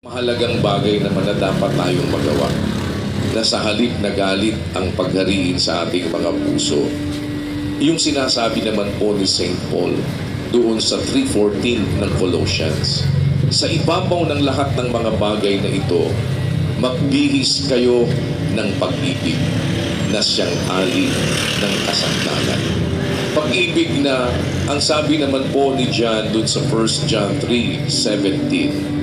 Mahalagang bagay naman na dapat tayong magawa na sa halip na galit ang paghariin sa ating mga puso. Yung sinasabi naman po ni St. Paul doon sa 3:14 ng Colossians, sa ibabaw ng lahat ng mga bagay na ito, magbihis kayo ng pag-ibig na siyang alin ng kasangkalan. Pag-ibig na ang sabi naman po ni John doon sa 1 John 3:17,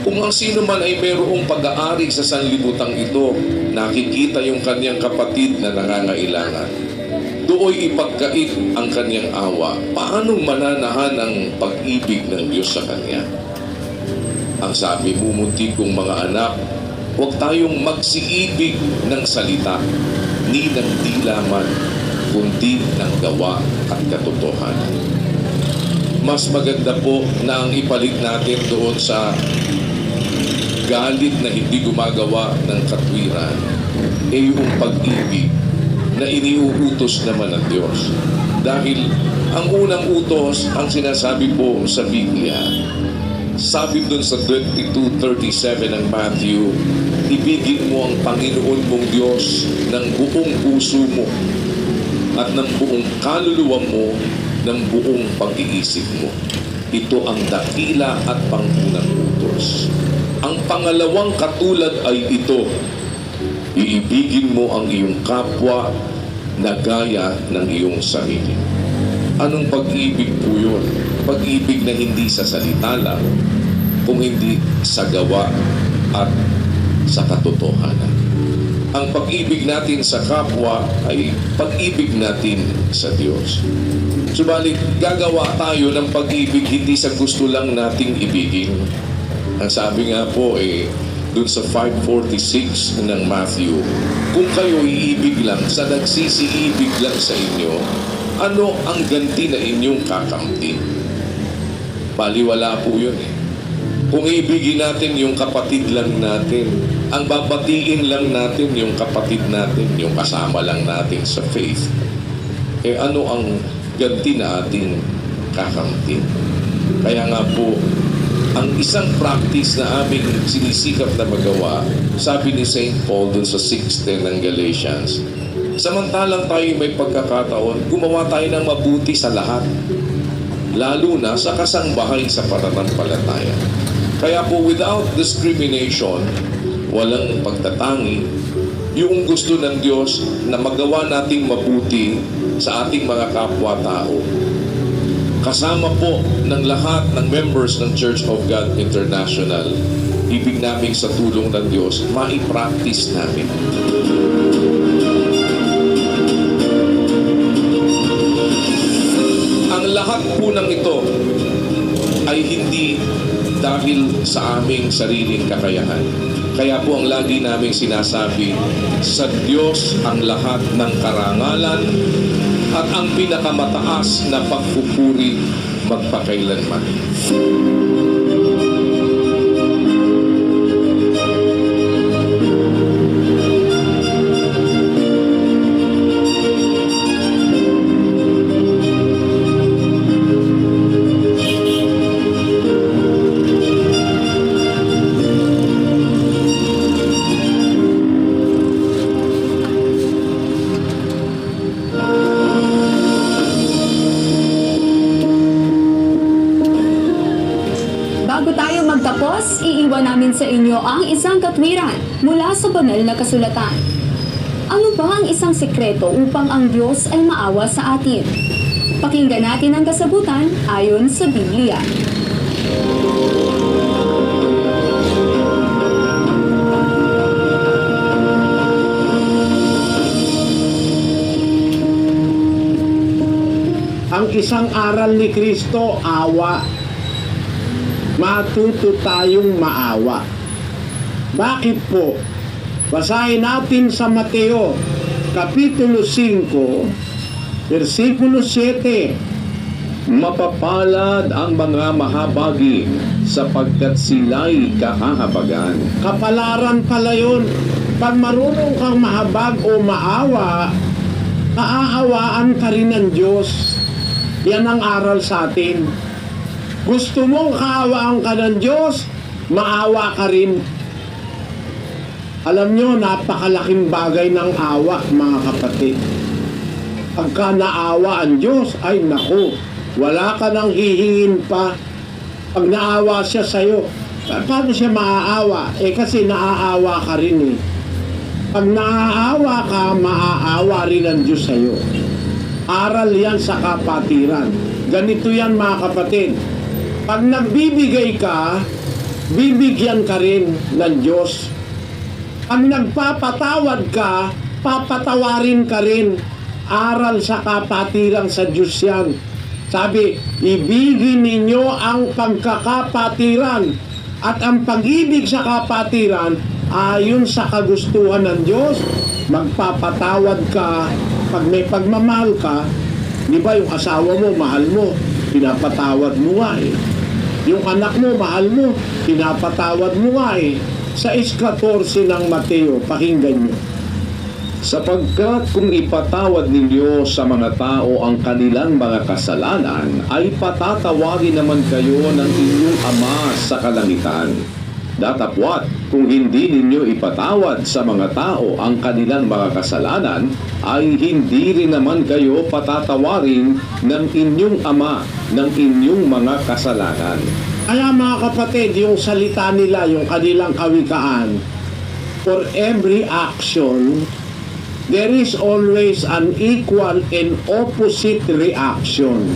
kung ang sino man ay mayroong pag-aari sa sanlibutan ito, nakikita yung kanyang kapatid na nangangailangan, dooy ipagkait ang kanyang awa. Paano mananahan ang pag-ibig ng Diyos sa kanya? Ang sabi mo, munti kong mga anak, huwag tayong magsiibig ng salita, ni ng dila man, kundi ng gawa at katotohanan. Mas maganda po na ang ipalit natin doon sa galit na hindi gumagawa ng katwiran ay yung pag-ibig na iniuutos naman ng Diyos. Dahil ang unang utos, ang sinasabi po sa Biblia, sabi doon sa 22:37 ng Matthew, ibigin mo ang Panginoon mong Diyos ng buong puso mo at ng buong kaluluwa mo, ng buong pag-iisip mo. Ito ang dakila at pangunang utos. Ang pangalawang katulad ay ito, iibigin mo ang iyong kapwa na gaya ng iyong sarili. Anong pag-ibig po yun? Pag-ibig na hindi sa salita lang, kung hindi sa gawa at sa katotohanan. Ang pag-ibig natin sa kapwa ay pag-ibig natin sa Diyos. Subalit, gagawa tayo ng pag-ibig hindi sa gusto lang nating ibigin. Ang sabi nga po dun sa 5:46 ng Matthew, kung kayo iibig lang sa nagsisiibig lang sa inyo, ano ang ganti na inyong kakamtin? Baliwala po yun Kung ibigin natin yung kapatid lang natin, ang babatiin lang natin yung kapatid natin, yung kasama lang natin sa faith, ano ang ganti na ating kakamtin? Kaya nga po, ang isang practice na aming sinisikap na magawa, sabi ni St. Paul dun sa 6:10 ng Galatians, samantalang tayo may pagkakataon, gumawa tayo ng mabuti sa lahat, lalo na sa kasangbahay sa pananampalataya. Kaya po, without discrimination, walang pagtatangi, yung gusto ng Diyos na magawa nating mabuti sa ating mga kapwa-tao, kasama po ng lahat ng members ng Church of God International, ibig namin sa tulong ng Diyos, mai-practice namin. Ang lahat po ng ito ay hindi dahil sa aming sariling kakayahan. Kaya po ang lagi naming sinasabi, sa Diyos ang lahat ng karangalan at ang pinakamataas na pagpupuri magpakailanman. Tapos, iiwan namin sa inyo ang isang katwiran mula sa banal na kasulatan. Ano ba ang isang sekreto upang ang Diyos ay maawa sa atin? Pakinggan natin ang kasagutan ayon sa Biblia. Ang isang aral ni Kristo, awa. Matuto tayong maawa. Bakit po? Basahin natin sa Mateo, Kapitulo 5, versikulo 7. Mapapalad ang mga mahabagi sapagkat sila'y kahahabagan. Kapalaran pala yun. Pag marunong kang mahabag o maawa, kaaawaan ka rin ng Diyos. Yan ang aral sa atin. Gusto mong kaawaan ka ng Diyos, maawa ka rin. Alam nyo, napakalaking bagay ng awa, mga kapatid. Pagka naawa ang Diyos, ay naku, wala ka nang hihingin pa. Pag naawa siya sa'yo, paano siya maaawa? Kasi naaawa ka rin eh. Pag naaawa ka, maaawa rin ang Diyos sa'yo. Aral yan sa kapatiran. Ganito yan, mga kapatid. Pag nagbibigay ka, bibigyan ka rin ng Diyos. Pag nagpapatawad ka, papatawarin ka rin. Aral sa kapatiran sa Diyos yan. Sabi, ibigin ninyo ang pagkakapatiran at ang pag-ibig sa kapatiran ayon sa kagustuhan ng Diyos. Magpapatawad ka. Pag may pagmamahal ka, di ba yung asawa mo, mahal mo, pinapatawad mo nga eh. Yung anak mo, mahal mo, pinapatawad mo nga eh. Sa 14 ng Mateo, pakinggan nyo. Sapagkat kung ipatawad ninyo sa mga tao ang kanilang mga kasalanan, ay patatawarin naman kayo ng inyong Ama sa kalangitan. Datapwat, kung hindi ninyo ipatawad sa mga tao ang kanilang mga kasalanan, ay hindi rin naman kayo patatawarin ng inyong Ama ng inyong mga kasalanan. Kaya mga kapatid, yung salita nila, yung kanilang kawikaan, for every action, there is always an equal and opposite reaction.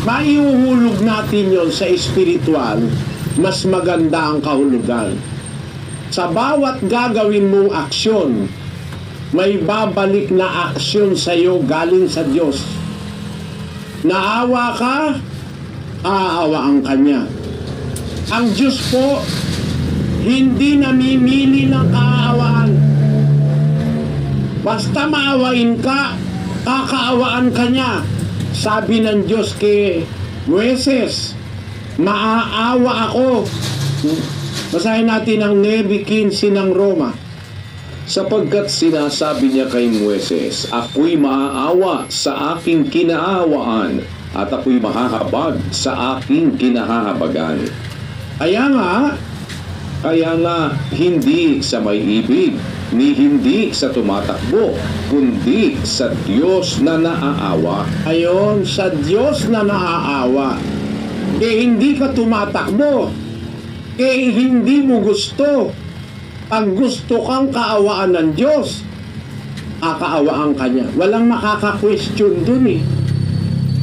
Maiuhulog natin yon sa espiritual, mas maganda ang kahulugan. Sa bawat gagawin mong aksyon, may babalik na aksyon sa iyo galing sa Diyos. Naawa ka, aawaan ka niya. Ang Diyos po, hindi namimili ng kaawaan. Basta maawain ka, kakaawaan ka niya. Sabi ng Diyos kay Moises, maaawa ako. Basahin natin ang 9:15 ng Roma. Sapagkat sinasabi niya kay Moises, ako'y maaawa sa aking kinaawaan at ako'y mahahabag sa aking kinahahabagan. Kaya nga, hindi sa may ibig, ni hindi sa tumatakbo, kundi sa Diyos na naaawa. Ayon, sa Diyos na naaawa. Hindi ka tumatakbo. Hindi mo gusto. Pag gusto kang kaawaan ng Diyos, kakaawaan ka niya. Walang makaka-question dun eh.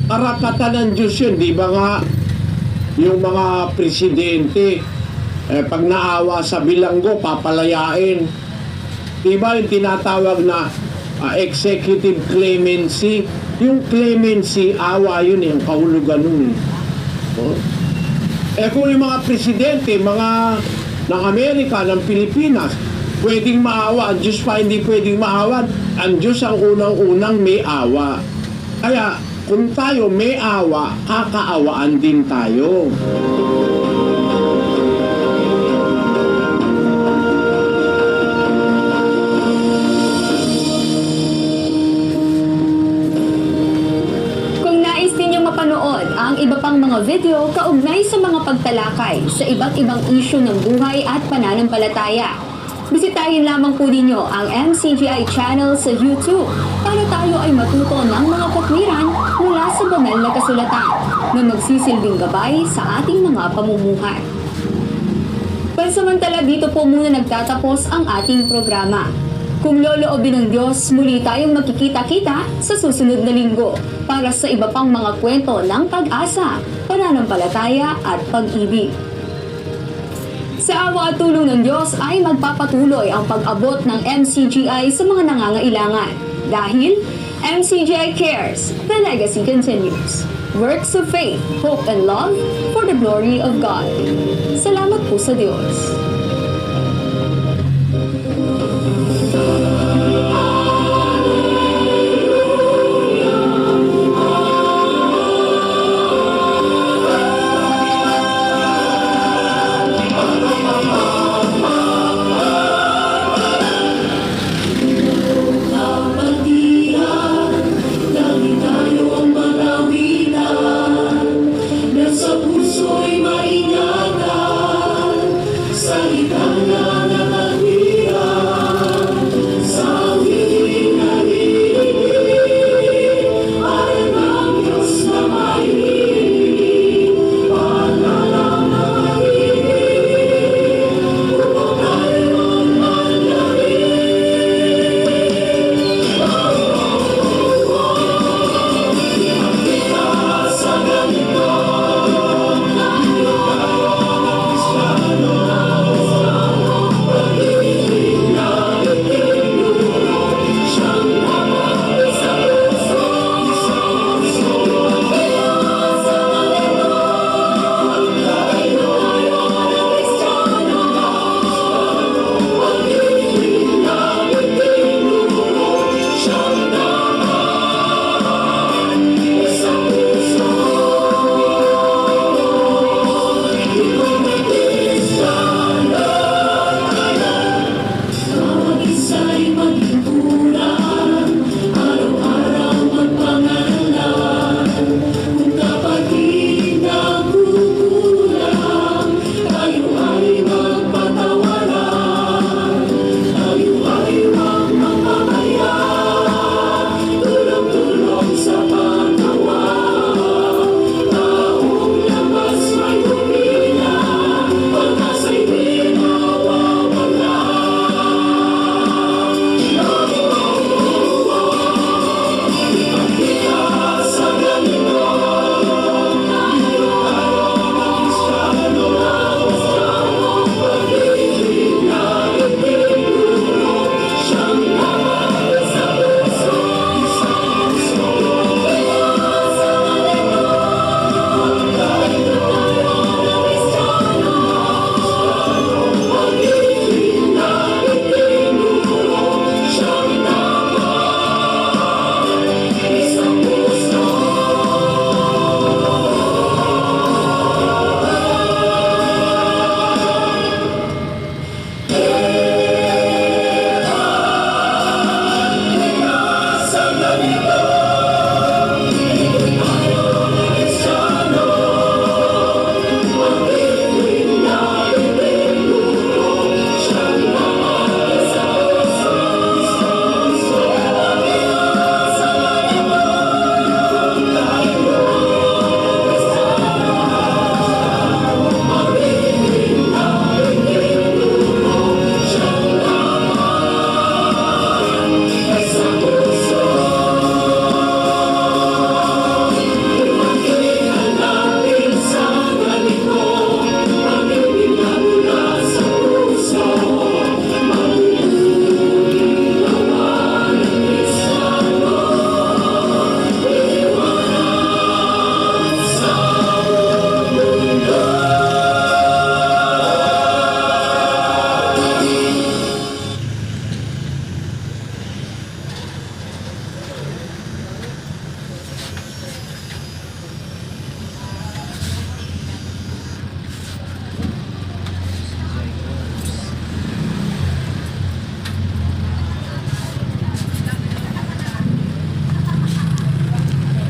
Karapatan ng Diyos yun. Di ba nga, yung mga presidente, pag naawa sa bilanggo, papalayain. Di ba yung tinatawag na executive clemency? Yung clemency, awa yun eh, ang kahulugan nun eh. Oh. Kung yung mga presidente, mga ng Amerika, ng Pilipinas, pwedeng maawa, ang Diyos pa hindi pwedeng maawa. Ang Diyos ang unang-unang may awa. Kaya, kung tayo may awa, kakaawaan din tayo. Mapanood ang iba pang mga video kaugnay sa mga pagtalakay sa iba't ibang isyu ng buhay at pananampalataya. Bisitahin lamang po ninyo ang MCGI channel sa YouTube para tayo ay matuto ng mga katwiran mula sa banal na kasulatan na magsisilbing gabay sa ating mga pamumuhay. Pansamantala dito po muna nagtatapos ang ating programa. Kung loloobin ng Diyos, muli tayong magkikita-kita sa susunod na linggo para sa iba pang mga kwento ng pag-asa, pananampalataya at pag-ibig. Sa awa at tulong ng Diyos ay magpapatuloy ang pag-abot ng MCGI sa mga nangangailangan. Dahil MCGI cares, the legacy continues. Works of faith, hope and love for the glory of God. Salamat po sa Diyos.